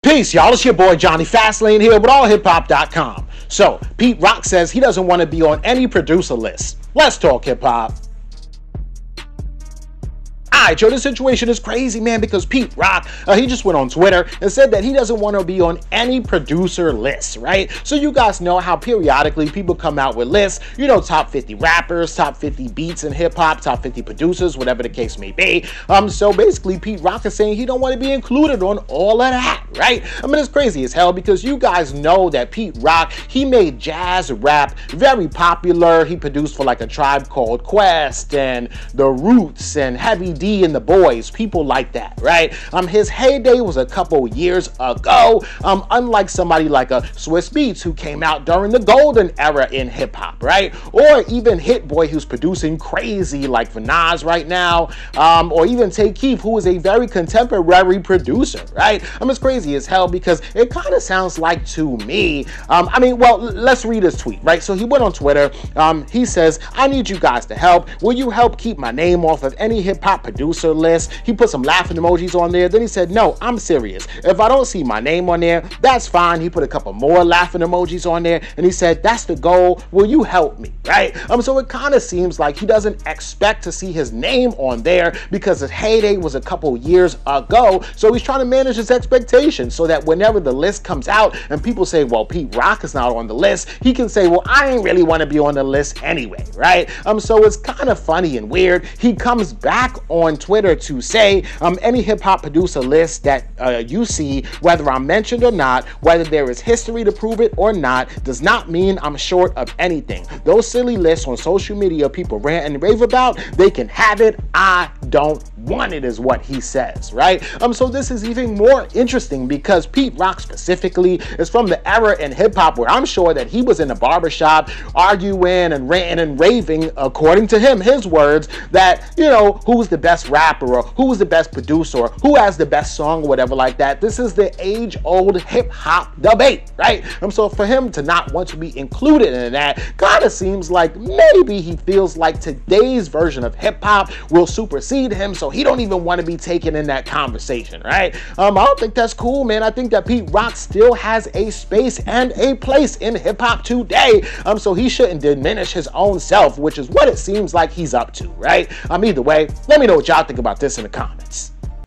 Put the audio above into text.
Peace, y'all. It's your boy Jonny Fastlane here with AllHipHop.com. So, Pete Rock says he doesn't want to be on any producer list. Let's talk hip-hop. Alright, yo, this situation is crazy, man, because Pete Rock, he just went on Twitter and said that he doesn't want to be on any producer lists, right? So you guys know how periodically people come out with lists, you know, top 50 rappers, top 50 beats in hip-hop, top 50 producers, whatever the case may be. So basically, Pete Rock is saying he don't want to be included on all of that, right? I mean, it's crazy as hell because you guys know that Pete Rock, he made jazz rap very popular. He produced for like a Tribe Called Quest and The Roots and Heavy D and the Boys, people like that, right? His heyday was a couple years ago, unlike somebody like a Swiss Beats who came out during the golden era in hip-hop, right? Or even Hit Boy, who's producing crazy like for Nas right now, or even Tay Keith, who is a very contemporary producer, right? It's crazy as hell because it kind of sounds like to me, let's read his tweet, right? So he went on Twitter, he says, I need you guys to help. Will you help keep my name off of any hip-hop producer list? He put some laughing emojis on there. Then he said, no, I'm serious. If I don't see my name on there, that's fine. He put a couple more laughing emojis on there and he said, that's the goal. Will you help me? Right? So it kind of seems like he doesn't expect to see his name on there because his heyday was a couple years ago. So he's trying to manage his expectations so that whenever the list comes out and people say, well, Pete Rock is not on the list, he can say, well, I ain't really want to be on the list anyway, right? So it's kind of funny and weird. He comes back on Twitter to say any hip-hop producer list that you see, whether I'm mentioned or not, whether there is history to prove it or not, does not mean I'm short of anything. Those silly lists on social media people rant and rave about, they can have it. I don't want it, is what he says, right? So this is even more interesting because Pete Rock specifically is from the era in hip-hop where I'm sure that he was in a barbershop arguing and ranting and raving, according to him, his words, that, you know, who's the best rapper or who is the best producer or who has the best song or whatever like that. This is the age-old hip-hop debate, right? So for him to not want to be included in that kind of seems like maybe he feels like today's version of hip-hop will supersede him, so he don't even want to be taken in that conversation, right? I don't think that's cool, man. I think that Pete Rock still has a space and a place in hip-hop today, so he shouldn't diminish his own self, which is what it seems like he's up to, right? Either way, let me know what y'all think about this in the comments.